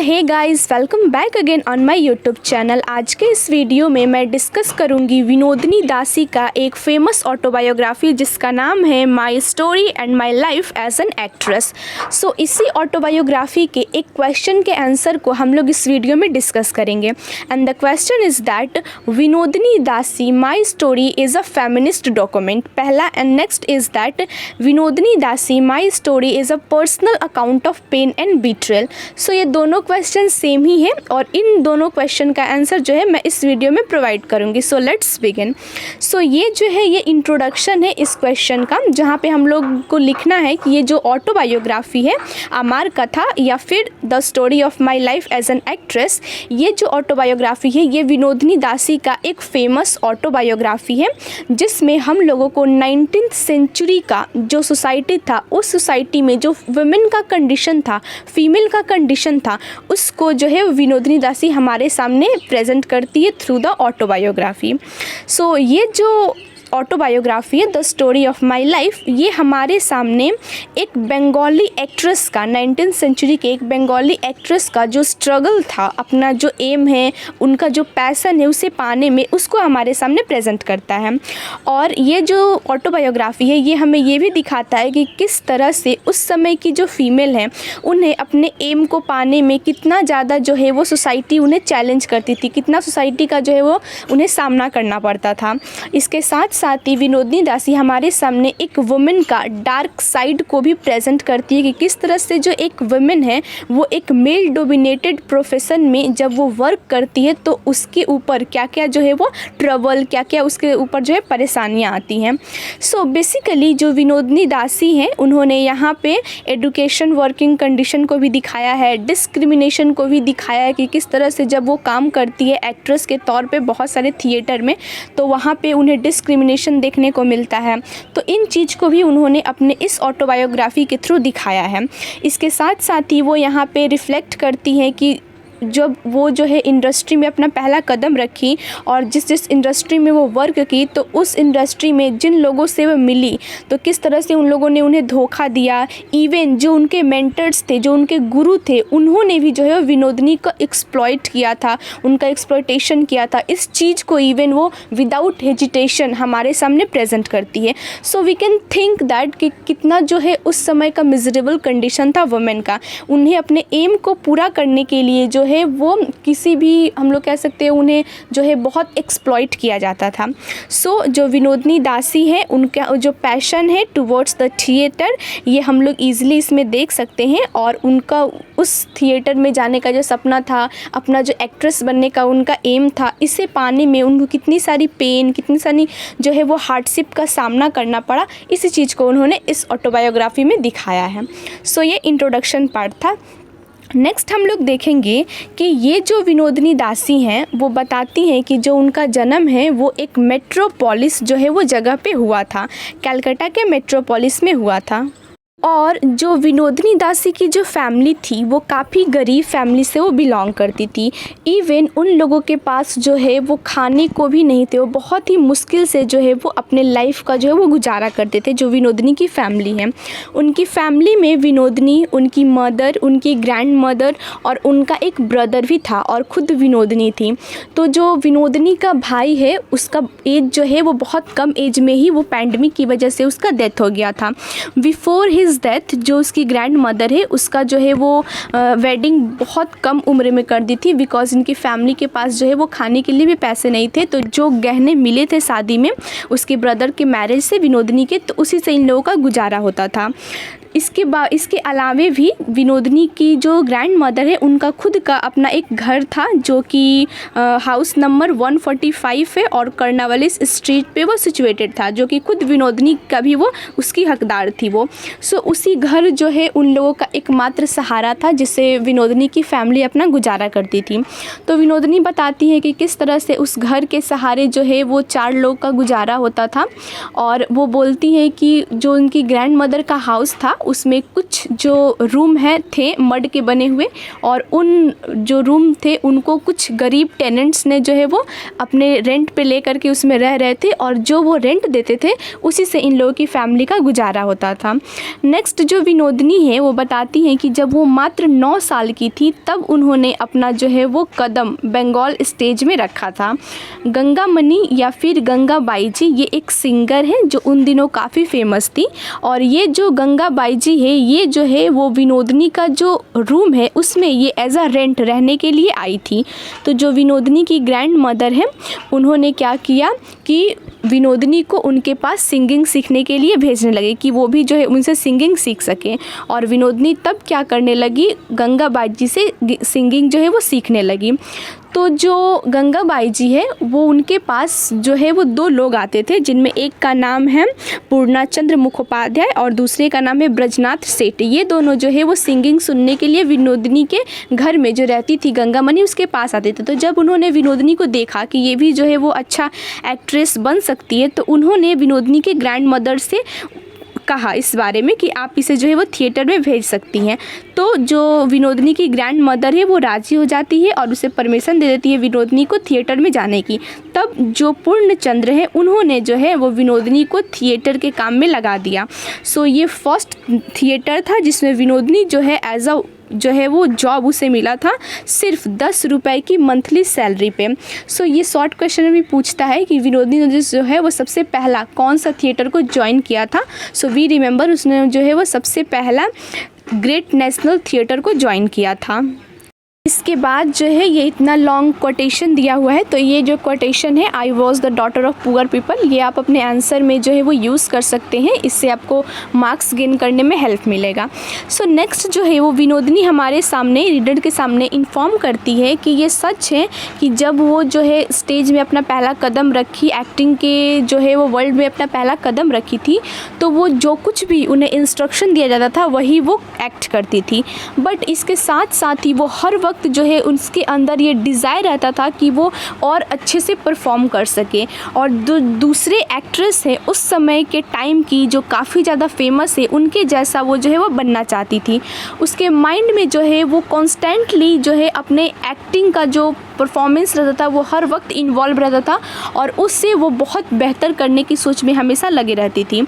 Hey guys, welcome back again on my YouTube channel. आज के इस वीडियो में मैं डिस्कस करूंगी विनोदिनी दासी का एक फेमस ऑटोबायोग्राफी जिसका नाम है my story and my life as an actress. So इसी ऑटोबायोग्राफी के एक क्वेश्चन के आंसर को हम लोग इस वीडियो में डिस्कस करेंगे and the question is that Vinodini Dasi my story is a feminist document, पहला। And next is that Vinodini Dasi my story is a personal account of pain and betrayal. So ये दोनों क्वेश्चन सेम ही है और इन दोनों क्वेश्चन का answer जो है मैं इस वीडियो में प्रोवाइड करूंगी। So let's begin. सो ये जो है ये इंट्रोडक्शन है इस क्वेश्चन का, जहाँ पे हम लोग को लिखना है कि ये जो ऑटोबायोग्राफी है अमर कथा या फिर the story of my life as an actress, ये जो ऑटोबायोग्राफी है ये विनोदिनी दासी का एक फेमस ऑटोबायोग्राफी है जिसमें हम लोगों को 19th सेंचुरी का जो सोसाइटी था उस सोसाइटी में जो वुमेन का कंडीशन था, फीमेल का कंडीशन था, उसको जो है विनोदिनी दासी हमारे सामने प्रेजेंट करती है थ्रू द ऑटोबायोग्राफी। सो ये जो ऑटोबायोग्राफी है the story of my life, ये हमारे सामने एक बंगाली एक्ट्रेस का, 19th सेंचुरी के एक बंगाली एक्ट्रेस का जो स्ट्रगल था, अपना जो एम है, उनका जो पैसन है उसे पाने में, उसको हमारे सामने प्रेजेंट करता है। और ये जो ऑटोबायोग्राफी है ये हमें ये भी दिखाता है कि किस तरह से उस समय की जो फीमेल हैं उन्हें अपने एम को पाने में कितना ज़्यादा जो है वो सोसाइटी उन्हें चैलेंज करती थी, कितना सोसाइटी का जो है वो उन्हें सामना करना पड़ता था। इसके साथ साथ ही विनोदिनी दासी हमारे सामने एक वुमेन का डार्क साइड को भी प्रेजेंट करती है कि किस तरह से जो एक वुमेन है वो एक मेल डोमिनेटेड प्रोफेशन में जब वो वर्क करती है तो उसके ऊपर क्या क्या जो है वो ट्रबल, क्या क्या उसके ऊपर जो है परेशानियाँ आती हैं। सो बेसिकली जो विनोदिनी दासी हैं उन्होंने यहाँ पे एडुकेशन, वर्किंग कंडीशन को भी दिखाया है, डिस्क्रिमिनेशन को भी दिखाया है कि किस तरह से जब वो काम करती है एक्ट्रेस के तौर पे बहुत सारे थिएटर में तो वहाँ पे उन्हें डिस्क्रिमिनेशन देखने को मिलता है। तो इन चीज़ को भी उन्होंने अपने इस ऑटोबायोग्राफी के थ्रू दिखाया है। इसके साथ साथ ही वो यहाँ पे रिफ्लेक्ट करती हैं कि जब वो जो है इंडस्ट्री में अपना पहला कदम रखी और जिस इंडस्ट्री में वो वर्क की तो उस इंडस्ट्री में जिन लोगों से वो मिली तो किस तरह से उन लोगों ने उन्हें धोखा दिया। इवन जो उनके मेंटर्स थे, जो उनके गुरु थे, उन्होंने भी जो है विनोदिनी को एक्सप्लॉइट किया था, उनका एक्सप्लॉइटेशन किया था। इस चीज़ को इवन वो विदाउट हेजिटेशन हमारे सामने प्रेजेंट करती है। So we can think that कि कितना जो है उस समय का मिजरेबल कंडीशन था वुमेन का। उन्हें अपने एम को पूरा करने के लिए जो है वो किसी भी, हम लोग कह सकते हैं, उन्हें जो है बहुत एक्सप्लॉइट किया जाता था। सो जो विनोदिनी दासी है उनका जो पैशन है टुवर्ड्स द थिएटर ये हम लोग ईजिली इसमें देख सकते हैं और उनका उस थिएटर में जाने का जो सपना था, अपना जो एक्ट्रेस बनने का उनका एम था, इसे पाने में उनको कितनी सारी पेन, कितनी सारी जो है वो हार्डशिप का सामना करना पड़ा, इसी चीज़ को उन्होंने इस ऑटोबायोग्राफी में दिखाया है। सो ये इंट्रोडक्शन पार्ट था। नेक्स्ट हम लोग देखेंगे कि ये जो विनोदिनी दासी हैं वो बताती हैं कि जो उनका जन्म है वो एक मेट्रोपोलिस जो है वो जगह पे हुआ था, कलकत्ता के मेट्रोपोलिस में हुआ था। और जो विनोदिनी दासी की जो फैमिली थी वो काफ़ी गरीब फैमिली से वो बिलोंग करती थी। इवन उन लोगों के पास जो है वो खाने को भी नहीं थे, वो बहुत ही मुश्किल से जो है वो अपने लाइफ का जो है वो गुजारा करते थे। जो विनोदिनी की फैमिली है, उनकी फैमिली में विनोदिनी, उनकी मदर, उनकी ग्रैंड मदर और उनका एक ब्रदर भी था और ख़ुद विनोदिनी थी। तो जो विनोदिनी का भाई है उसका एज जो है वो बहुत कम एज में ही वो पैंडमिक की वजह से उसका डेथ हो गया था। बिफोर हिज डेथ जो उसकी ग्रैंड मदर है उसका जो है वो वेडिंग बहुत कम उम्र में कर दी थी बिकॉज इनकी फैमिली के पास जो है वो खाने के लिए भी पैसे नहीं थे। तो जो गहने मिले थे शादी में उसके ब्रदर के मैरिज से विनोदिनी के, तो उसी से इन लोगों का गुजारा होता था। इसके अलावे भी विनोदिनी की जो ग्रैंड मदर है उनका खुद का अपना एक घर था जो कि हाउस नंबर 145 है और कर्नावलिस स्ट्रीट पे वो सिचुएटेड था, जो कि खुद विनोदिनी का भी वो उसकी हकदार थी वो। सो उसी घर जो है उन लोगों का एकमात्र सहारा था जिससे विनोदिनी की फैमिली अपना गुजारा करती थी। तो विनोदिनी बताती है कि किस तरह से उस घर के सहारे जो है वो 4 लोग का गुजारा होता था। और वो बोलती हैं कि जो उनकी ग्रैंड मदर का हाउस था उसमें कुछ जो रूम हैं थे मड के बने हुए, और उन जो रूम थे उनको कुछ गरीब टेनेंट्स ने जो है वो अपने रेंट पे ले करके उसमें रह रहे थे, और जो वो रेंट देते थे उसी से इन लोगों की फैमिली का गुजारा होता था। नेक्स्ट जो विनोदनी है वो बताती हैं कि जब वो मात्र 9 साल की थी तब उन्होंने अपना जो है वो कदम बंगाल स्टेज में रखा था। गंगामणि या फिर गंगाबाई जी ये एक सिंगर है जो उन दिनों काफ़ी फेमस थी, और ये जो गंगाबाई जी है ये जो है वो विनोदनी का जो रूम है उसमें ये एज अ रेंट रहने के लिए आई थी। तो जो विनोदनी की ग्रैंड मदर है उन्होंने क्या किया कि विनोदनी को उनके पास सिंगिंग सीखने के लिए भेजने लगे कि वो भी जो है उनसे सिंगिंग सीख सके, और विनोदनी तब क्या करने लगी, गंगाबाई जी से सिंगिंग जो है वो सीखने लगी। तो जो गंगाबाई जी है वो उनके पास जो है वो 2 लोग आते थे, जिनमें एक का नाम है पूर्णाचंद्र मुखोपाध्याय और दूसरे का नाम है ब्रजनाथ सेठ। ये दोनों जो है वो सिंगिंग सुनने के लिए विनोदनी के घर में जो रहती थी गंगामणि उसके पास आते थे। तो जब उन्होंने विनोदनी को देखा कि ये भी जो है वो अच्छा एक्ट्रेस बन सकती है, तो उन्होंने विनोदनी के ग्रैंड मदर से कहा इस बारे में कि आप इसे जो है वो थिएटर में भेज सकती हैं। तो जो विनोदनी की ग्रैंड मदर है वो राज़ी हो जाती है और उसे परमिशन दे देती है विनोदनी को थिएटर में जाने की। तब जो पूर्णचंद्र है उन्होंने जो है वो विनोदनी को थिएटर के काम में लगा दिया। सो ये फर्स्ट थिएटर था जिसमें विनोदनी जो है एज अ जो है वो जॉब उसे मिला था सिर्फ 10 रुपए की मंथली सैलरी पे। सो ये शॉर्ट क्वेश्चन में भी पूछता है कि विनोदनी ने जो है वो सबसे पहला कौन सा थिएटर को ज्वाइन किया था। सो वी रिमेंबर उसने जो है वो सबसे पहला ग्रेट नेशनल थिएटर को ज्वाइन किया था। इसके बाद जो है ये इतना लॉन्ग कोटेशन दिया हुआ है, तो ये जो कोटेशन है I was the daughter of poor people, ये आप अपने आंसर में जो है वो यूज़ कर सकते हैं, इससे आपको मार्क्स गेन करने में हेल्प मिलेगा। सो नेक्स्ट जो है वो विनोदनी हमारे सामने रीडर के सामने इन्फॉर्म करती है कि ये सच है कि जब वो जो है स्टेज में अपना पहला कदम रखी, एक्टिंग के जो है वो वर्ल्ड में अपना पहला कदम रखी थी, तो वो जो कुछ भी उन्हें इंस्ट्रक्शन दिया जाता था वही वो एक्ट करती थी। बट इसके साथ साथ ही वो हर वक्त जो है उसके अंदर ये डिज़ायर रहता था कि वो और अच्छे से परफॉर्म कर सके, और दूसरे एक्ट्रेस है उस समय के टाइम की जो काफ़ी ज़्यादा फेमस है उनके जैसा वो जो है वो बनना चाहती थी। उसके माइंड में जो है वो कॉन्स्टेंटली जो है अपने एक्टिंग का जो परफॉर्मेंस रहता था वो हर वक्त इन्वॉल्व रहता था, और उससे वो बहुत बेहतर करने की सोच में हमेशा लगी रहती थी।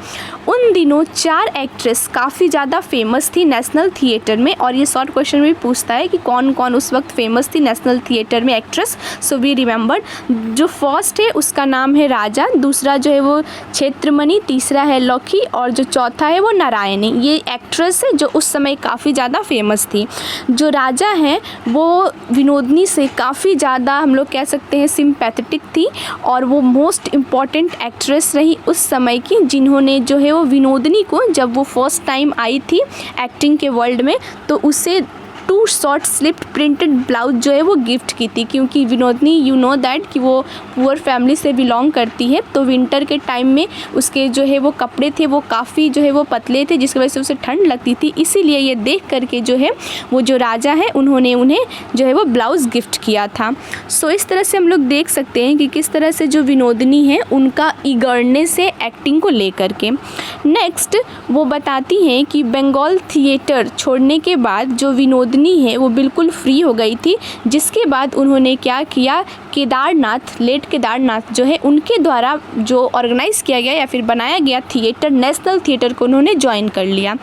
उन दिनों 4 एक्ट्रेस काफ़ी ज़्यादा फेमस थी नेशनल थिएटर में, और ये शॉर्ट क्वेश्चन में पूछता है कि कौन कौन उस वक्त फेमस थी नेशनल थिएटर में एक्ट्रेस। सो वी रिमेंबर जो फर्स्ट है उसका नाम है राजा, दूसरा जो है वो क्षेत्रमणि, तीसरा है लौकी, और जो चौथा है वो नारायणी। ये एक्ट्रेस है जो उस समय काफ़ी ज़्यादा फेमस थी। जो राजा हैं वो विनोदनी से काफ़ी ज़्यादा हम लोग कह सकते हैं सिंपैथेटिक थी, और वो मोस्ट इम्पॉर्टेंट एक्ट्रेस रही उस समय की, जिन्होंने जो है वो विनोदनी को जब वो फर्स्ट टाइम आई थी एक्टिंग के वर्ल्ड में तो उसे 2 शॉर्ट स्लिप प्रिंटेड ब्लाउज जो है वो गिफ्ट की थी, क्योंकि विनोदनी यू नो दैट कि वो पुअर फैमिली से बिलोंग करती है, तो विंटर के टाइम में उसके जो है वो कपड़े थे वो काफ़ी जो है वो पतले थे, जिसकी वजह से उसे ठंड लगती थी। इसीलिए ये देख करके जो है वो जो राजा है उन्होंने उन्हें जो है वो ब्लाउज़ गिफ्ट किया था। सो इस तरह से हम लोग देख सकते हैं कि किस तरह से जो विनोदनी है उनका ईगरनेस है एक्टिंग को लेकर के। नेक्स्ट वो बताती हैं कि बंगाल थिएटर छोड़ने के बाद जो विनोदनी है वो बिल्कुल फ्री हो गई थी, जिसके बाद उन्होंने क्या किया, केदारनाथ, लेट केदारनाथ जो है उनके द्वारा जो ऑर्गेनाइज़ किया गया या फिर बनाया गया थिएटर नेशनल थिएटर को उन्होंने ज्वाइन कर लिया।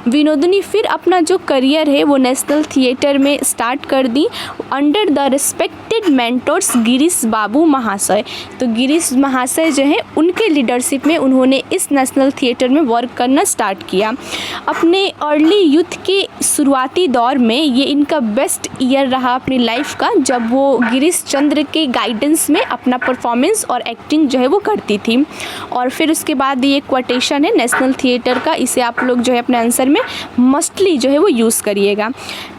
विनोदनी फिर अपना जो करियर है वो नेशनल थिएटर में स्टार्ट कर दी under the respected mentors Girish Babu महाशय। तो गिरीश महाशय जो है उनके लीडरशिप में उन्होंने इस नेशनल थिएटर में वर्क करना स्टार्ट किया। अपने अर्ली यूथ के शुरुआती दौर में ये इनका बेस्ट ईयर रहा अपनी लाइफ का, जब वो गिरीश चंद्र के गाइडेंस में अपना परफॉर्मेंस और एक्टिंग जो है वो करती थी। और फिर उसके बाद ये क्वोटेशन है नेशनल थिएटर का, इसे आप लोग जो है अपने आंसर में मस्टली जो है वो यूज़ करिएगा।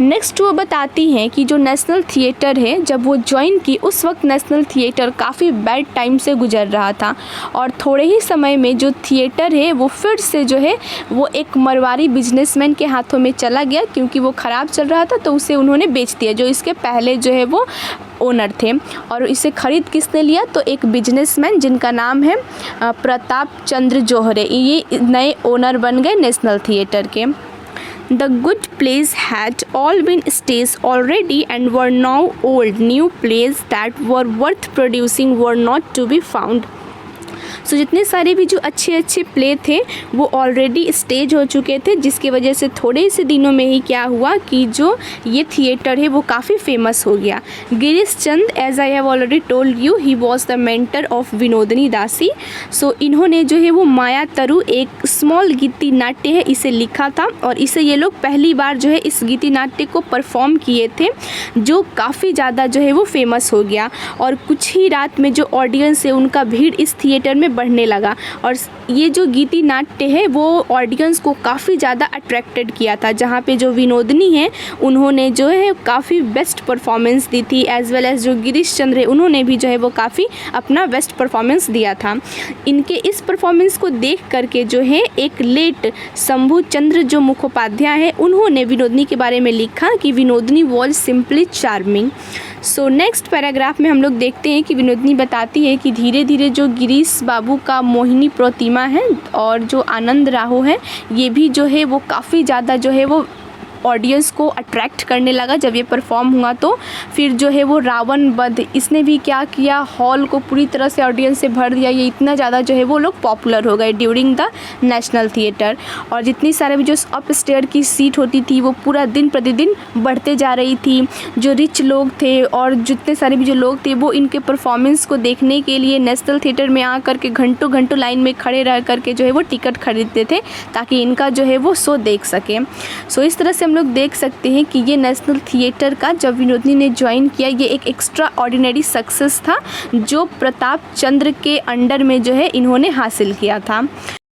नेक्स्ट वो बताती हैं कि जो नेशनल थिएटर है जब वो ज्वाइन की उस वक्त नेशनल थिएटर काफ़ी बैड टाइम से गुजर रहा था, और थोड़े ही समय में जो थिएटर है वो फिर से जो है वो एक मरवाड़ी बिजनेसमैन के हाथों में चला गया, क्योंकि वो ख़राब चल रहा था तो उसे उन्होंने बेच दिया, जो इसके पहले जो है वो ओनर थे। और इसे ख़रीद किसने लिया, तो एक बिजनेसमैन जिनका नाम है प्रताप चंद्र जौहरे, ये नए ओनर बन गए नेशनल थिएटर के। The good place had all been stage already and were now old, new place that were worth producing were not to be found. So जितने सारे भी जो अच्छे अच्छे प्ले थे वो ऑलरेडी स्टेज हो चुके थे, जिसकी वजह से थोड़े से दिनों में ही क्या हुआ कि जो ये थिएटर है वो काफ़ी फेमस हो गया। Girish Chand, as I have already told you, he was the mentor of Vinodini Dasi. So इन्होंने जो है वो माया तरु एक स्मॉल गीति नाट्य है इसे लिखा था, और इसे ये लोग पहली बार जो है इस गीति नाट्य को परफॉर्म किए थे, जो काफ़ी ज़्यादा जो है वो फेमस हो गया। और कुछ ही रात में जो ऑडियंस है उनका भीड़ इस थिएटर में बढ़ने लगा, और ये जो गीति नाट्य है वो ऑडियंस को काफ़ी ज़्यादा अट्रैक्टेड किया था, जहाँ पे जो विनोदनी है उन्होंने जो है काफ़ी बेस्ट परफॉर्मेंस दी थी, एज वेल एज जो गिरीश चंद्र है उन्होंने भी जो है वो काफ़ी अपना बेस्ट परफॉर्मेंस दिया था। इनके इस परफॉर्मेंस को देख करके जो है एक लेट शंभू चंद्र जो मुखोपाध्याय है उन्होंने विनोदनी के बारे में लिखा कि Vinodini was simply charming. So next paragraph में हम लोग देखते हैं कि विनोदनी बताती है कि धीरे धीरे जो गिरीश बाबू का मोहिनी प्रतिमा है और जो आनंद राहो है ये भी जो है वो काफ़ी ज़्यादा जो है वो ऑडियंस को अट्रैक्ट करने लगा। जब ये परफॉर्म हुआ तो फिर जो है वो रावण वध इसने भी क्या किया, हॉल को पूरी तरह से ऑडियंस से भर दिया। ये इतना ज़्यादा जो है वो लोग पॉपुलर हो गए ड्यूरिंग द नेशनल थिएटर। और जितनी सारे भी जो अप स्टेयर की सीट होती थी वो पूरा दिन प्रतिदिन बढ़ते जा रही थी। जो रिच लोग थे और जितने सारे भी जो लोग थे वो इनके परफॉर्मेंस को देखने के लिए नेशनल थिएटर में आ करके घंटों घंटों लाइन में खड़े रह करके जो है वो टिकट खरीदते थे ताकि इनका जो है वो शो देख सकें। सो इस तरह से हम लोग देख सकते हैं कि ये नेशनल थिएटर का जब विनोदनी ने ज्वाइन किया ये एक एक्स्ट्रा ऑर्डिनरी सक्सेस था जो प्रताप चंद्र के अंडर में जो है इन्होंने हासिल किया था।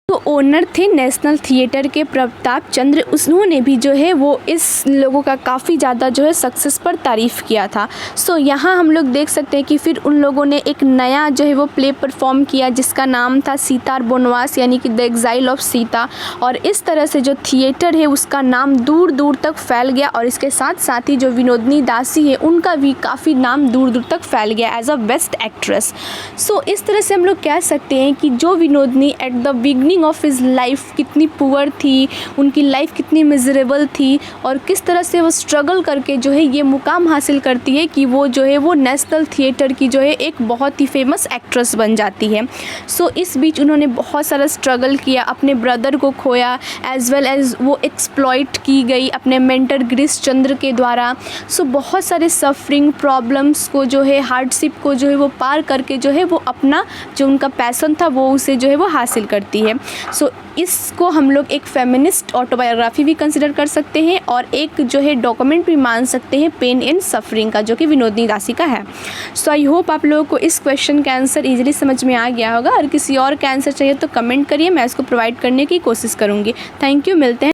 तो ओनर थे नेशनल थिएटर के प्रताप चंद्र, उन्होंने भी जो है वो इस लोगों का काफ़ी ज़्यादा जो है सक्सेस पर तारीफ़ किया था। सो यहाँ हम लोग देख सकते हैं कि फिर उन लोगों ने एक नया जो है वो प्ले परफॉर्म किया जिसका नाम था सीता और बनवास, यानी कि द एग्जाइल ऑफ सीता। और इस तरह से जो थिएटर है उसका नाम दूर दूर तक फैल गया, और इसके साथ साथ ही जो विनोदनी दासी है उनका भी काफ़ी नाम दूर दूर तक फैल गया एज अ बेस्ट एक्ट्रेस। सो इस तरह से हम लोग कह सकते हैं कि जो Vinodini at the beginning of his life कितनी पुअर थी, उनकी लाइफ कितनी मिजरेबल थी, और किस तरह से वो स्ट्रगल करके जो है ये मुकाम हासिल करती है कि वो जो है वो नेशनल थिएटर की जो है एक बहुत ही फेमस एक्ट्रेस बन जाती है। सो इस बीच उन्होंने बहुत सारा स्ट्रगल किया, अपने ब्रदर को खोया, एज वेल एज वो एक्सप्लॉइट की गई अपने मेंटर गिरीश चंद्र के द्वारा। सो बहुत सारे सफरिंग प्रॉब्लम्स को जो है हार्डशिप को जो है वो पार करके जो है वो अपना जो उनका पैशन था वो उसे जो है वो हासिल करती है। सो इसको हम लोग एक फेमिनिस्ट ऑटोबायोग्राफी भी कंसिडर कर सकते हैं और एक जो है डॉक्यूमेंट भी मान सकते हैं पेन एंड सफरिंग का, जो कि विनोदनी दासी का है। सो आई होप आप लोगों को इस क्वेश्चन का आंसर इजीली समझ में आ गया होगा। और किसी और का आंसर चाहिए तो कमेंट करिए, मैं इसको प्रोवाइड करने की कोशिश करूँगी। थैंक यू, मिलते हैं।